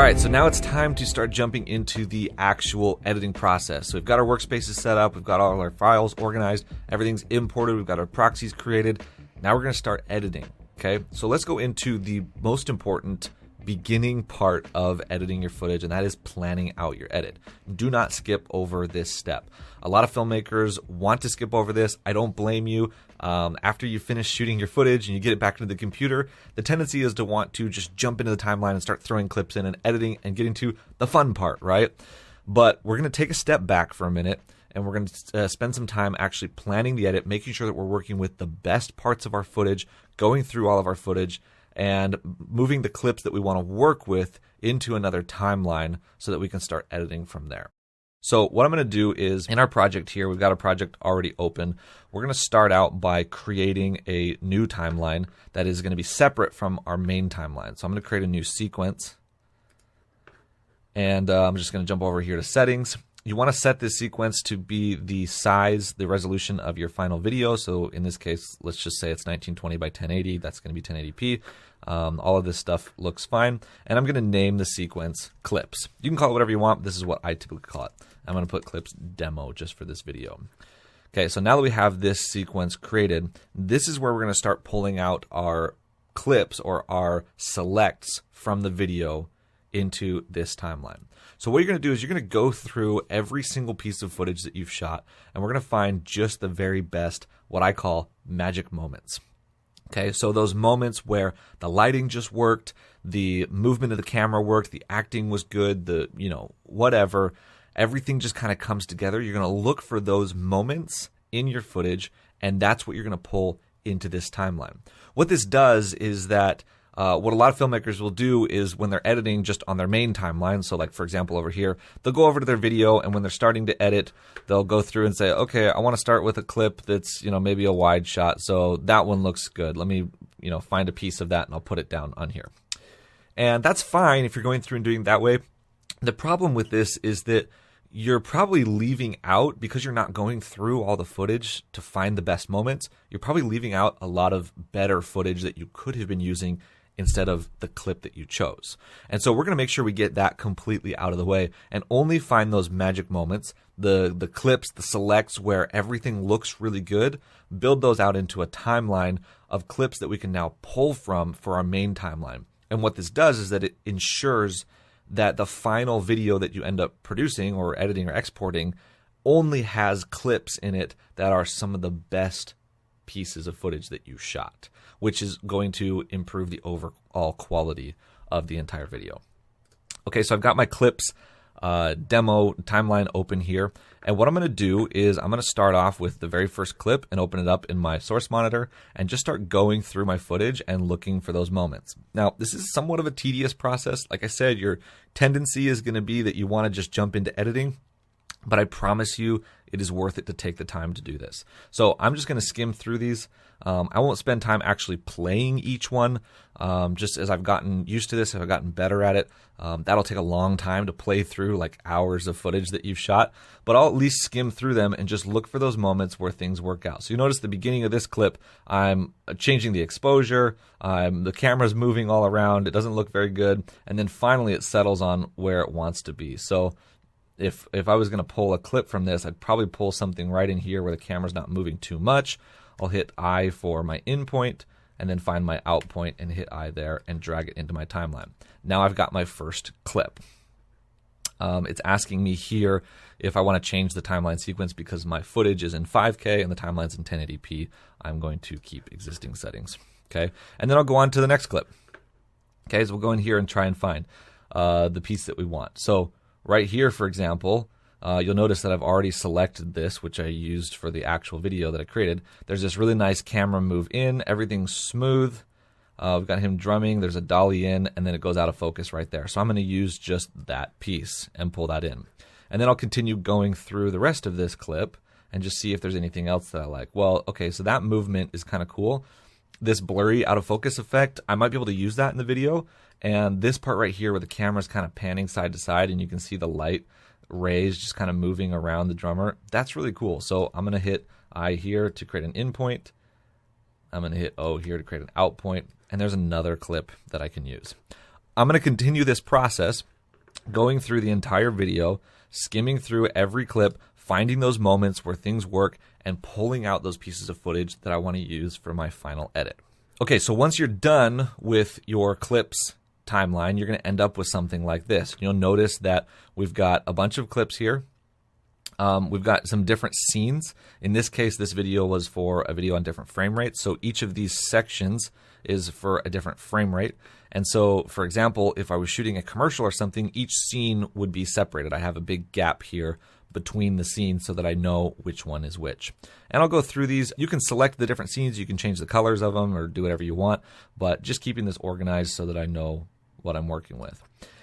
Alright, so now it's time to start jumping into the actual editing process. So we've got our workspaces set up, we've got all our files organized, everything's imported, we've got our proxies created. Now we're going to start editing, okay? So let's go into the most important beginning part of editing your footage, and that is planning out your edit. Do not skip over this step. A lot of filmmakers want to skip over this. I don't blame you. After you finish shooting your footage and you get it back into the computer, the tendency is to want to just jump into the timeline and start throwing clips in and editing and getting to the fun part, right? But we're going to take a step back for a minute, and we're going to spend some time actually planning the edit, making sure that we're working with the best parts of our footage, going through all of our footage, and moving the clips that we want to work with into another timeline so that we can start editing from there. So what I'm going to do is, in our project here, we've got a project already open. We're going to start out by creating a new timeline that is going to be separate from our main timeline. So I'm going to create a new sequence. And I'm just going to jump over here to settings. You want to set this sequence to be the size, the resolution of your final video. So in this case, let's just say it's 1920 by 1080. That's going to be 1080p. All of this stuff looks fine. And I'm going to name the sequence clips. You can call it whatever you want. This is what I typically call it. I'm going to put clips demo just for this video. Okay, so now that we have this sequence created, this is where we're going to start pulling out our clips or our selects from the video into this timeline. So what you're going to do is you're going to go through every single piece of footage that you've shot, and we're going to find just the very best, what I call magic moments. Okay, so those moments where the lighting just worked, the movement of the camera worked, the acting was good, the, whatever, everything just kind of comes together. You're going to look for those moments in your footage, and that's what you're going to pull into this timeline. What this does is that what a lot of filmmakers will do is when they're editing just on their main timeline, so like for example over here, they'll go over to their video, and when they're starting to edit, they'll go through and say, okay, I want to start with a clip that's, maybe a wide shot, so that one looks good. Let me, find a piece of that and I'll put it down on here. And that's fine if you're going through and doing it that way. The problem with this is that you're probably leaving out, because you're not going through all the footage to find the best moments, you're probably leaving out a lot of better footage that you could have been using instead of the clip that you chose. And so we're going to make sure we get that completely out of the way and only find those magic moments, the clips, the selects where everything looks really good, build those out into a timeline of clips that we can now pull from for our main timeline. And what this does is that it ensures that the final video that you end up producing or editing or exporting only has clips in it that are some of the best pieces of footage that you shot, which is going to improve the overall quality of the entire video. Okay, so I've got my clips demo timeline open here, and what I'm going to do is I'm going to start off with the very first clip and open it up in my source monitor and just start going through my footage and looking for those moments. Now, this is somewhat of a tedious process. Like I said, your tendency is going to be that you want to just jump into editing, but I promise you it is worth it to take the time to do this. So I'm just going to skim through these. I won't spend time actually playing each one. Just as I've gotten used to this, I've gotten better at it. That'll take a long time to play through, like hours of footage that you've shot. But I'll at least skim through them and just look for those moments where things work out. So you notice the beginning of this clip, I'm changing the exposure. The camera's moving all around. It doesn't look very good. And then finally it settles on where it wants to be. So if I was going to pull a clip from this, I'd probably pull something right in here where the camera's not moving too much. I'll hit I for my in point and then find my out point and hit I there and drag it into my timeline. Now I've got my first clip. It's asking me here if I want to change the timeline sequence because my footage is in 5K and the timeline's in 1080p. I'm going to keep existing settings. Okay, and then I'll go on to the next clip. Okay, so we'll go in here and try and find the piece that we want. So right here, for example, you'll notice that I've already selected this, which I used for the actual video that I created. There's this really nice camera move in. Everything's smooth. We've got him drumming. There's a dolly in, and then it goes out of focus right there. So I'm going to use just that piece and pull that in. And then I'll continue going through the rest of this clip and just see if there's anything else that I like. Well, okay, so that movement is kind of cool. This blurry out of focus effect, I might be able to use that in the video. And this part right here where the camera's kind of panning side to side and you can see the light rays just kind of moving around the drummer, that's really cool. So I'm going to hit I here to create an in point. I'm going to hit O here to create an out point. And there's another clip that I can use. I'm going to continue this process going through the entire video, skimming through every clip, finding those moments where things work, and pulling out those pieces of footage that I want to use for my final edit. Okay, so once you're done with your clips timeline, you're going to end up with something like this. You'll notice that we've got a bunch of clips here. We've got some different scenes. In this case, this video was for a video on different frame rates. So each of these sections is for a different frame rate. And so, for example, if I was shooting a commercial or something, each scene would be separated. I have a big gap here between the scenes so that I know which one is which. And I'll go through these. You can select the different scenes. You can change the colors of them or do whatever you want, but just keeping this organized so that I know what I'm working with.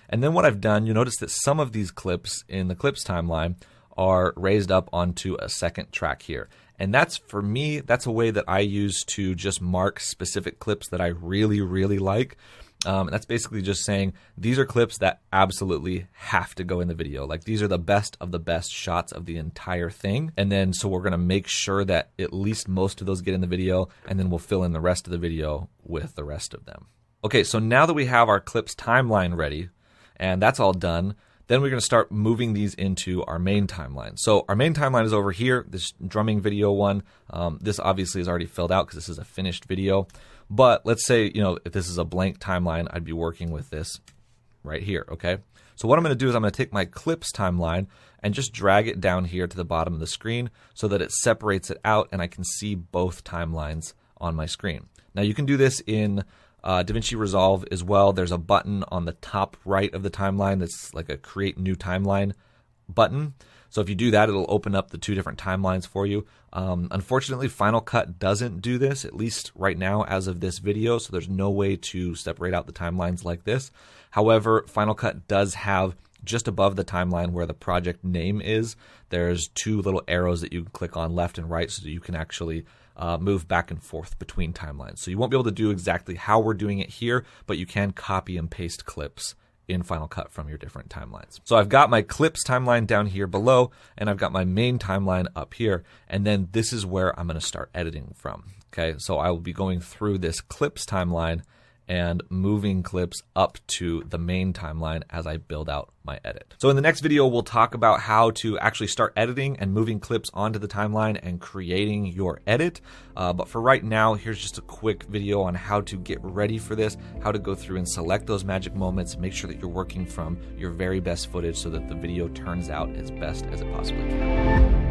And then what I've done, you'll notice that some of these clips in the clips timeline are raised up onto a second track here. And that's, for me, that's a way that I use to just mark specific clips that I really, really like. And that's basically just saying these are clips that absolutely have to go in the video. Like, these are the best of the best shots of the entire thing. And then so we're going to make sure that at least most of those get in the video, and then we'll fill in the rest of the video with the rest of them. Okay, so now that we have our clips timeline ready, and that's all done, then we're going to start moving these into our main timeline. So our main timeline is over here, this drumming video one. This obviously is already filled out because this is a finished video. But let's say, if this is a blank timeline, I'd be working with this right here, okay? So what I'm going to do is I'm going to take my clips timeline and just drag it down here to the bottom of the screen so that it separates it out and I can see both timelines on my screen. Now you can do this in DaVinci Resolve as well. There's a button on the top right of the timeline that's like a create new timeline button. So if you do that, it'll open up the two different timelines for you. Unfortunately, Final Cut doesn't do this, at least right now as of this video, so there's no way to separate out the timelines like this. However, Final Cut does have, just above the timeline where the project name is, there's two little arrows that you can click on left and right so that you can actually move back and forth between timelines. So you won't be able to do exactly how we're doing it here, but you can copy and paste clips in Final Cut from your different timelines. So I've got my clips timeline down here below, and I've got my main timeline up here, and then this is where I'm going to start editing from. Okay, so I will be going through this clips timeline and moving clips up to the main timeline as I build out my edit. So in the next video, we'll talk about how to actually start editing and moving clips onto the timeline and creating your edit. But for right now, here's just a quick video on how to get ready for this, how to go through and select those magic moments, make sure that you're working from your very best footage so that the video turns out as best as it possibly can.